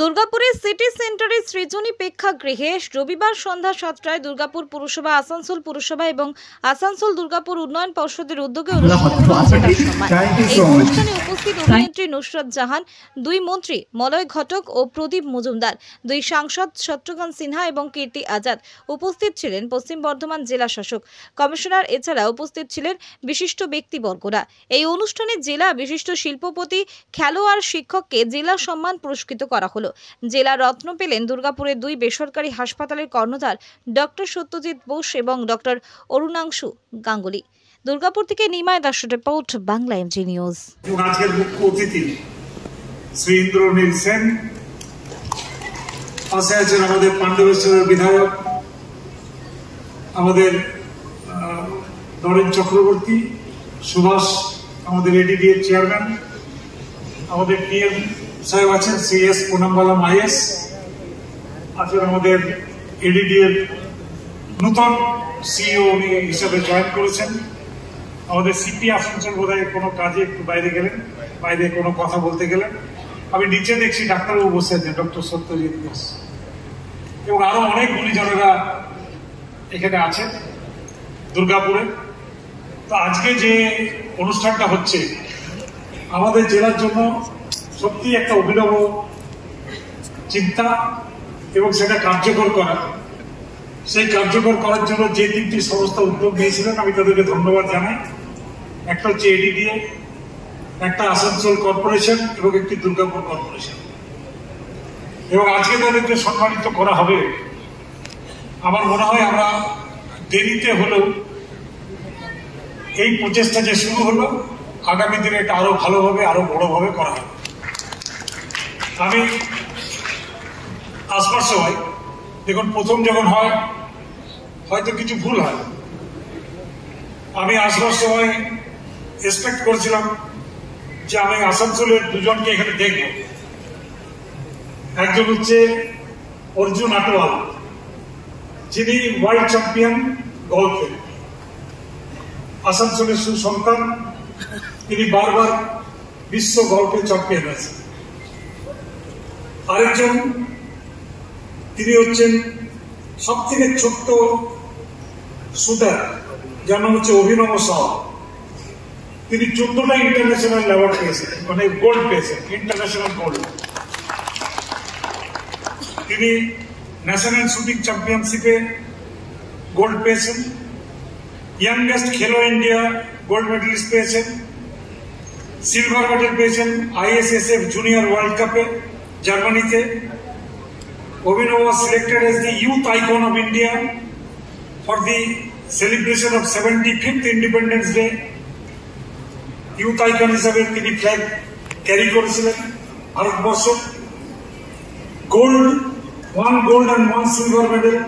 দুর্গাপুরের সিটি সেন্টারের সৃজনী প্রেক্ষাগৃহে রবিবার সন্ধ্যা 7টায় দুর্গাপুর পুরসভা, আসানসোল পুরসভা এবং আসানসোল দুর্গাপুর উন্নয়ন পর্ষদের উদ্যোগে অনুষ্ঠানে উপস্থিত অভিনেত্রী নুসরাত জাহান, দুই মন্ত্রী মলয় ঘটক ও প্রদীপ মজুমদার, দুই সাংসদ শত্রুঘ্ন সিনহা এবং কীর্তি আজাদ। উপস্থিত ছিলেন পশ্চিম বর্ধমান জেলা শাসক, কমিশনার। এছাড়া উপস্থিত ছিলেন বিশিষ্ট ব্যক্তিবর্গরা। এই অনুষ্ঠানে জেলা বিশিষ্ট শিল্পপতি, খেলোয়াড়, শিক্ষককে জেলা সম্মান পুরস্কৃত করা হলো। জেলা রত্ন পেলেন দুর্গাপুরের দুই বেসরকারি হাসপাতালের কর্ণধার ডক্টর সত্যজিৎ বোস এবং ডক্টর অরুণাংশু গাঙ্গুলি। দুর্গাপুর থেকে নিমাই দাসের রিপোর্ট, বাংলা এমজি নিউজ। আজকের মুখ্য অতিথি শ্রী ইন্দ্রনীল সেন, পাশে আছেন আমাদের পাণ্ডবেশ্বরের বিধায়ক আমাদের নরেন চক্রবর্তী, সুভাষ আমাদের এডিডিএর চেয়ারম্যান, আমাদের ডিএম সাহেব আছেন সিএস পুনামবালাম আইএস, আছেন আমাদের এডিডিএর নতুন সিইও হিসেবে জয়েন করেছেন, আমাদের সিপি আসানসোল বোধহয় কোনো কাজে একটু বাইরে গেলেন, বাইরে কোনো কথা বলতে গেলেন। আমি নিচে দেখছি ডাক্তারবাবু বসে আছেন, ডক্টর সত্যজিৎ বোস, এবং আরো অনেক গুণীজনেরা এখানে আছেন দুর্গাপুরে। তো আজকে যে অনুষ্ঠানটা হচ্ছে আমাদের জেলার জন্য সত্যি একটা অভিনব চিন্তা এবং সেটা কার্যকর করা। সেই কার্যকর করার জন্য যে তিনটি সংস্থা উদ্যোগ নিয়েছিলেন আমি তাদেরকে ধন্যবাদ জানাই। একটা হচ্ছে এডিডিএ, একটা আসানসোল কর্পোরেশন এবং একটি দুর্গাপুর কর্পোরেশন। এবং আজকে তাদেরকে সম্মানিত করা হবে। আমার মনে হয় আমরা দেরিতে হলেও এই প্রচেষ্টা যে শুরু হলো, আগামী দিনে এটা আরো ভালোভাবে, আরো বড়ভাবে করা হবে। আমি আসবার সময় দেখুন, প্রথম যখন হয় হয়তো কিছু ভুল হয়। আমি আসবার সময় এক্সপেক্ট করেছিলাম যে আমি আসানসোলের দুজনকে এখানে দেখব। একজন হচ্ছে অর্জুন আটোয়াল, যিনি ওয়ার্ল্ড চ্যাম্পিয়ন গল্ফে, আসানসোলের সুসন্তান। তিনি বারবার বিশ্ব গল্ফে চ্যাম্পিয়ন আছেন। আরেকজন, তিনি হচ্ছেন সব থেকে ছোট্ট শুটার, যার নাম হচ্ছে অভিনব সাহ। তিনি 14টা ইন্টারন্যাশনাল অ্যাওয়ার্ড পেয়েছেন, মানে গোল্ড পেয়েছেন, ইন্টারন্যাশনাল গোল্ড। তিনি ন্যাশনাল শুটিং চ্যাম্পিয়নশিপে গোল্ড পেয়েছেন, ইয়াংগেস্ট খেলো ইন্ডিয়া গোল্ড মেডেলিস্ট পেয়েছেন, সিলভার মেডেল পেয়েছেন আইএসএসএফ জুনিয়র ওয়ার্ল্ড কাপে জার্মানিতে। Abhinav was selected as the youth icon of India for the celebration of 75th Independence Day. Youth icon হিসাবে তিনি ফ্ল্যাগ ক্যারি করেছিলেন Bharatvarsha. one gold and one silver medal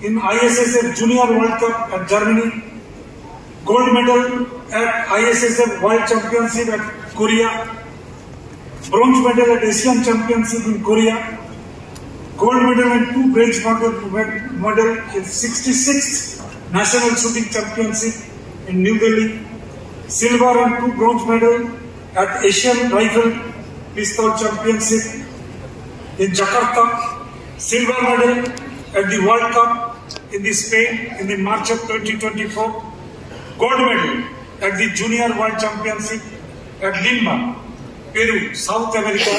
in ISSF Junior World Cup at Germany. Gold medal at ISSF World Championship at Korea. Bronze medal at Asian Championship in Korea. Gold medal and 2 bronze medal in 66th National Shooting Championship in New Delhi. Silver and 2 bronze medal at Asian Rifle Pistol Championship in Jakarta. Silver medal at the World Cup in Spain in the March of 2024. Gold medal at the Junior World Championship at Lima, Peru, South America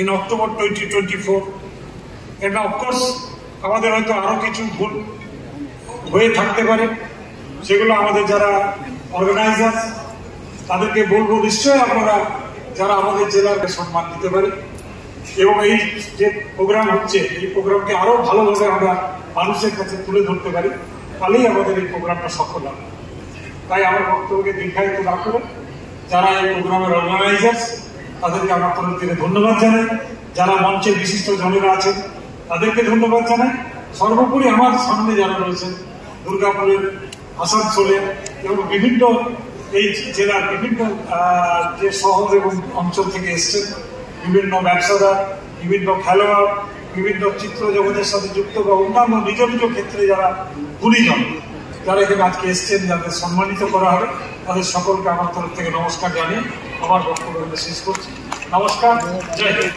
in October 2024. And of course, আমাদের হয়তো আরো কিছু ভুল হয়ে থাকতে পারে, সেগুলো আমাদের যারা অর্গানাইজার তাদেরকে বলবো, নিশ্চয়ই আপনারা যারা আমাদের জেলাকে সম্মান দিতে পারে এবং এই যে প্রোগ্রাম হচ্ছে এই প্রোগ্রামকে আরো ভালোভাবে আমরা মানুষের কাছে তুলে ধরতে পারি, তাহলেই আমাদের এই প্রোগ্রামটা সফল হবে। তাই আমার বক্তব্যকে দীর্ঘায়িত না করে যারা এই প্রোগ্রামের অর্গানাইজার তাদেরকে আমার তরফ থেকে ধন্যবাদ জানাই। যারা মঞ্চের বিশিষ্ট জনেরা আছেন তাদেরকে ধন্যবাদ জানাই। সর্বোপরি আমার সামনে যারা রয়েছেন দুর্গাপুরের, আসানসোলের এবং বিভিন্ন এই জেলার বিভিন্ন যে শহর এবং অঞ্চল থেকে এসছেন, বিভিন্ন ব্যবসাদার, বিভিন্ন খেলোয়াড়, বিভিন্ন চিত্র জগতের সাথে যুক্ত বা অন্যান্য নিজ নিজ ক্ষেত্রে যারা গুণীজন যারা এখানে আজকে এসছেন, যাদের সম্মানিত করা হবে, তাদের সকলকে আমার তরফ থেকে নমস্কার জানিয়ে আমার বক্তব্য শেষ করছি। নমস্কার, জয় হিন্দ।